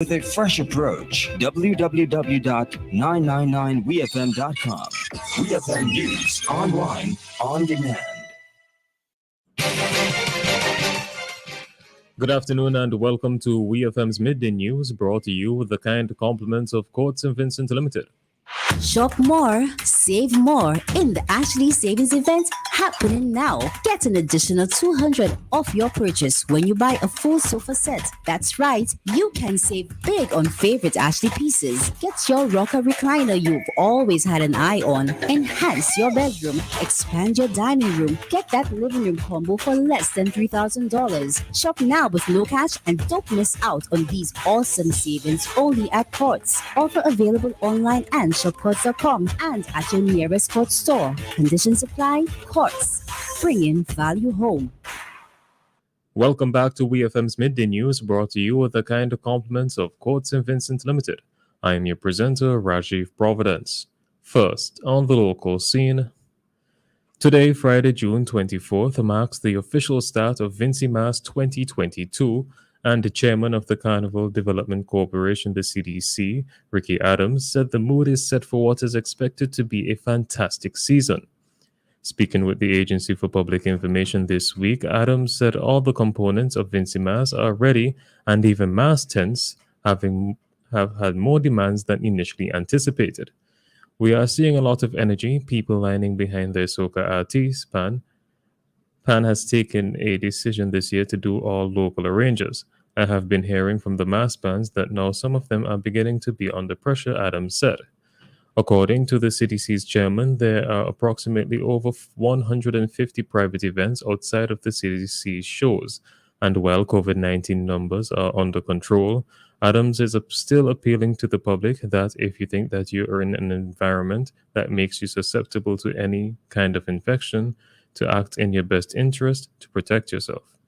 with a fresh approach. www.999wefm.com. WeFM News online on demand. Good afternoon and welcome to WeFM's Midday News, brought to you with the kind compliments of Court St. Vincent Limited. Shop more, save more in the Ashley Savings Event happening now. Get an additional $200 off your purchase when you buy a full sofa set. That's right, you can save big on favorite Ashley pieces. Get your rocker recliner you've always had an eye on. Enhance your bedroom, expand your dining room. Get that living room combo for less than $3,000. Shop now with no cash and don't miss out on these awesome savings only at Courts. Offer available online and shopcourts.com and at your nearest Courts store. Conditions apply. Courts, bringing value home. Welcome back to WeFM's Midday News, brought to you with the kind of compliments of Court St. Vincent Limited. I am your presenter, Rajiv Providence. First, on the local scene. Today, Friday, June 24th, marks the official start of Vincy Mass 2022, and the chairman of the Carnival Development Corporation, the CDC, Ricky Adams, said the mood is set for what is expected to be a fantastic season. Speaking with the Agency for Public Information this week, Adams said all the components of Vincy Mass are ready, and even mass tents have had more demands than initially anticipated. We are seeing a lot of energy, people lining behind their soca artists. Pan has taken a decision this year to do all local arrangers. I have been hearing from the mass bands that now some of them are beginning to be under pressure, Adams said. According to the CDC's chairman, there are approximately over 150 private events outside of the CDC's shows, and while COVID-19 numbers are under control, Adams is still appealing to the public that if you think that you are in an environment that makes you susceptible to any kind of infection, to act in your best interest to protect yourself.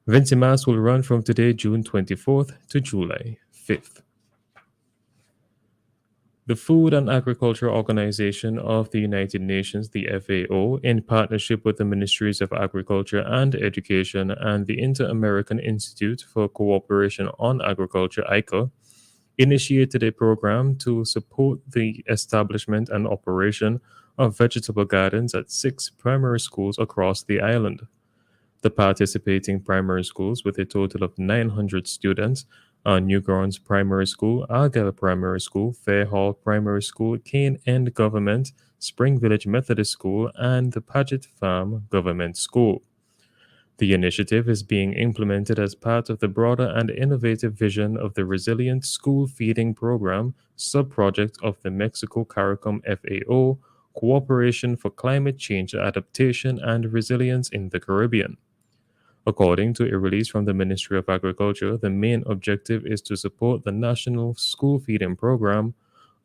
Vincy Mass will run from today, June 24th to July 5th. The Food and Agriculture Organization of the United Nations, the FAO, in partnership with the Ministries of Agriculture and Education and the Inter-American Institute for Cooperation on Agriculture, ICA, initiated a program to support the establishment and operation of vegetable gardens at 6 primary schools across the island. The participating primary schools, with a total of 900 students, are Newgrounds Primary School, Argyle Primary School, Fairhall Primary School, Cane End Government, Spring Village Methodist School, and the Paget Farm Government School. The initiative is being implemented as part of the broader and innovative vision of the Resilient School Feeding Program, sub-project of the Mexico CARICOM FAO, Cooperation for Climate Change Adaptation and Resilience in the Caribbean. According to a release from the Ministry of Agriculture, the main objective is to support the National School Feeding Program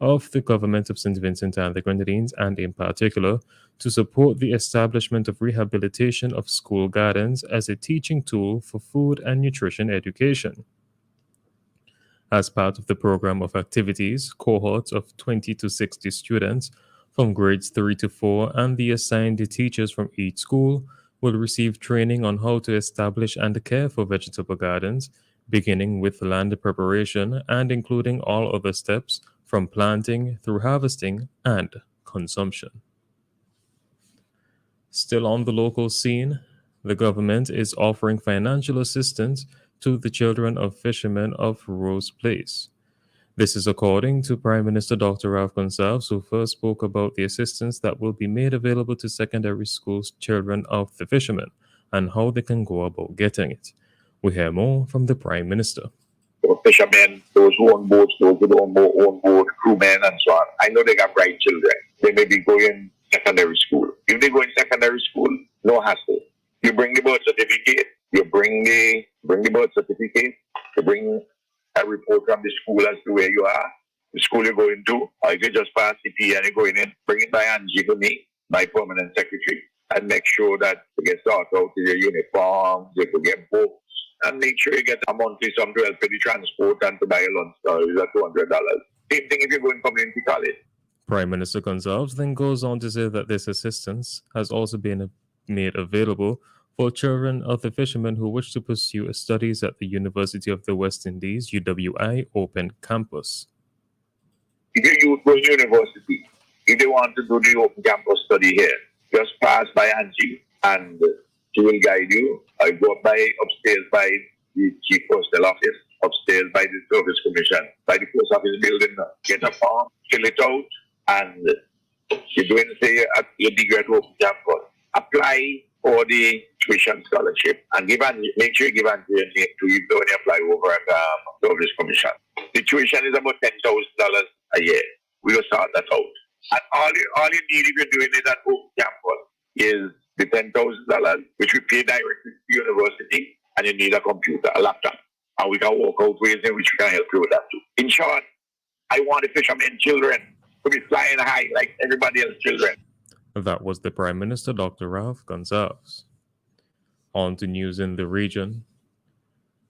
of the Government of St. Vincent and the Grenadines, and in particular, to support the establishment of rehabilitation of school gardens as a teaching tool for food and nutrition education. As part of the program of activities, cohorts of 20 to 60 students from grades 3 to 4 and the assigned teachers from each school will receive training on how to establish and care for vegetable gardens, beginning with land preparation and including all other steps from planting through harvesting and consumption. Still on the local scene, the government is offering financial assistance to the children of fishermen of Rose Place. This is according to Prime Minister Dr. Ralph Gonsalves, who first spoke about the assistance that will be made available to secondary school children of the fishermen and how they can go about getting it. We hear more from the Prime Minister. Fishermen, those who own boats, those who don't own boat, crewmen and so on. I know they got bright children. They may be going secondary school. If they go in secondary school, no hassle. You bring the birth certificate, you bring the birth certificate, you bring a report from the school as to where you are, the school you're going to, or if you just pass CP and you're going in, bring it by Angie to me, my permanent secretary, and make sure that you get sorted out with your uniforms, you could get books, and make sure you get a monthly sum to help with the transport and to buy a lunch is at $200. Same thing if you're going community college. Prime Minister Gonsalves then goes on to say that this assistance has also been made available for children of the fishermen who wish to pursue studies at the University of the West Indies UWI Open Campus. If your youth go to university, if they want to do the open campus study here, just pass by Angie and she will guide you. I go up by upstairs by the chief postal office, upstairs by the service commission, by the post office building, get a form, fill it out, and you go and say your degree at open campus. Apply for the tuition scholarship and make sure you give Angie your name to you when you apply over at the service commission. The tuition is about $10,000 a year. We will sort that out. And all you need if you're doing it at open campus is the $10,000, which we pay directly to the university, and you need a computer, a laptop. And we can work out ways in which we can help you with that too. In short, I want the fishermen children to be flying high like everybody else's children. That was the Prime Minister, Dr. Ralph Gonsalves. On to news in the region.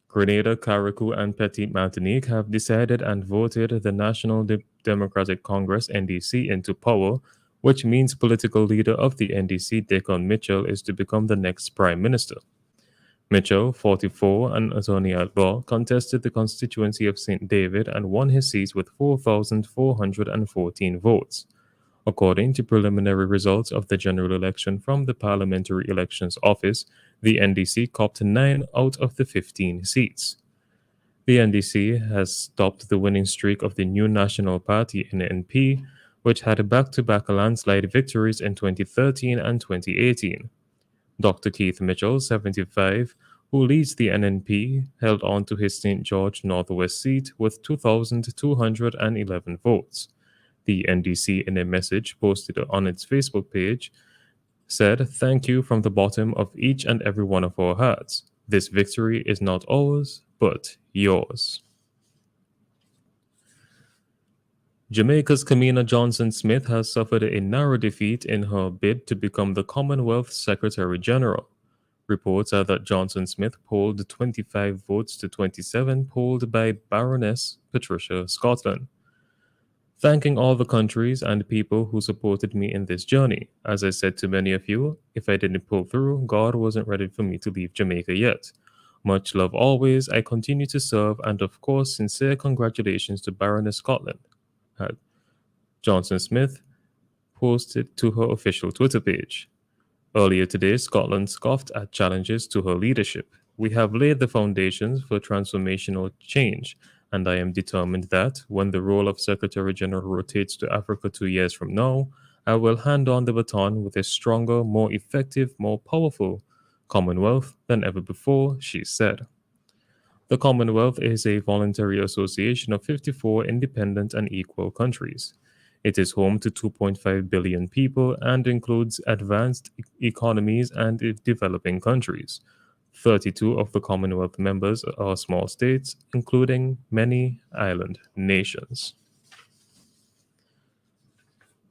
Grenada, Carriacou, and Petite Martinique have decided and voted the National Democratic Congress NDC into power, which means political leader of the NDC, Decon Mitchell, is to become the next Prime Minister. Mitchell, 44, an attorney at law, contested the constituency of St. David and won his seat with 4,414 votes. According to preliminary results of the general election from the Parliamentary Elections Office, the NDC copped 9 out of the 15 seats. The NDC has stopped the winning streak of the New National Party (NNP), which had back-to-back landslide victories in 2013 and 2018. Dr. Keith Mitchell, 75, who leads the NNP, held on to his St. George Northwest seat with 2,211 votes. The NDC, in a message posted on its Facebook page, said, "Thank you from the bottom of each and every one of our hearts. This victory is not ours, but yours." Jamaica's Kamina Johnson-Smith has suffered a narrow defeat in her bid to become the Commonwealth Secretary General. Reports are that Johnson-Smith polled 25 votes to 27 polled by Baroness Patricia Scotland. "Thanking all the countries and people who supported me in this journey. As I said to many of you, if I didn't pull through, God wasn't ready for me to leave Jamaica yet. Much love always. I continue to serve, and of course, sincere congratulations to Baroness Scotland," had Johnson-Smith posted to her official Twitter page. Earlier today, Scotland scoffed at challenges to her leadership. "We have laid the foundations for transformational change, and I am determined that, when the role of Secretary General rotates to Africa 2 years from now, I will hand on the baton with a stronger, more effective, more powerful Commonwealth than ever before," she said. The Commonwealth is a voluntary association of 54 independent and equal countries. It is home to 2.5 billion people and includes advanced economies and developing countries. 32 of the Commonwealth members are small states, including many island nations.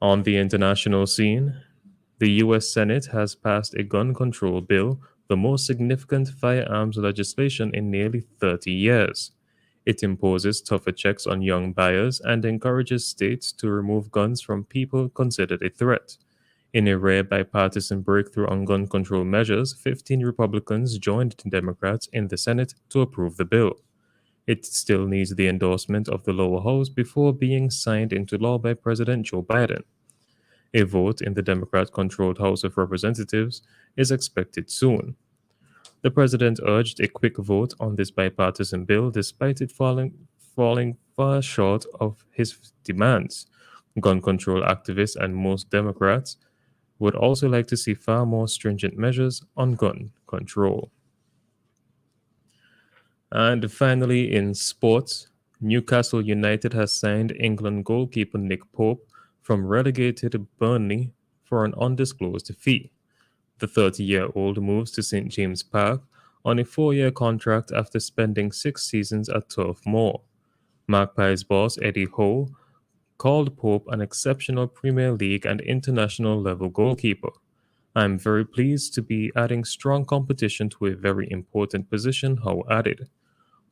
On the international scene, the U.S. Senate has passed a gun control bill, the most significant firearms legislation in nearly 30 years. It imposes tougher checks on young buyers and encourages states to remove guns from people considered a threat. In a rare bipartisan breakthrough on gun control measures, 15 Republicans joined Democrats in the Senate to approve the bill. It still needs the endorsement of the lower house before being signed into law by President Joe Biden. A vote in the Democrat-controlled House of Representatives is expected soon. The president urged a quick vote on this bipartisan bill despite it falling far short of his demands. Gun control activists and most Democrats would also like to see far more stringent measures on gun control. And finally, in sports, Newcastle United has signed England goalkeeper Nick Pope from relegated Burnley for an undisclosed fee. The 30-year-old moves to St. James Park on a 4-year contract after spending 6 seasons at Turf Moor. Magpies boss Eddie Howe called Pope an exceptional Premier League and international level goalkeeper. "I'm very pleased to be adding strong competition to a very important position," Howe added.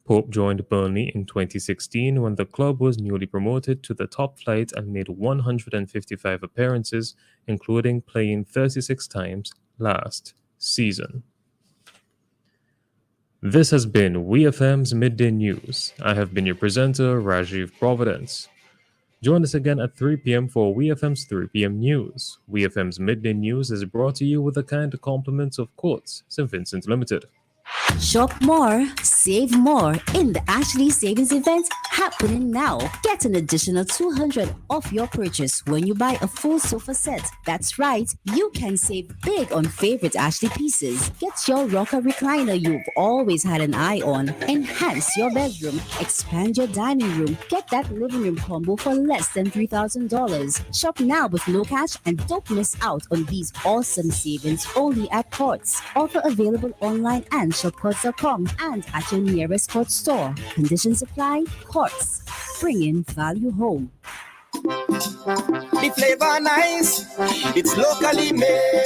Pope joined Burnley in 2016 when the club was newly promoted to the top flight and made 155 appearances, including playing 36 times last season. This has been WEFM's Midday News. I have been your presenter, Rajiv Providence. Join us again at 3 p.m. for WEFM's 3 p.m. News. WEFM's Midday News is brought to you with the kind compliments of Courts, St. Vincent Limited. Shop more, save more in the Ashley Savings Event happening now. Get an additional $200 off your purchase when you buy a full sofa set. That's right, you can save big on favorite Ashley pieces. Get your rocker recliner you've always had an eye on. Enhance your bedroom, expand your dining room. Get that living room combo for less than $3,000. Shop now with no cash and don't miss out on these awesome savings only at Courts. Offer available online and shopcourts.com and at your nearest Courts store. Conditions apply. Courts, bringing value home. The flavor nice, it's locally made.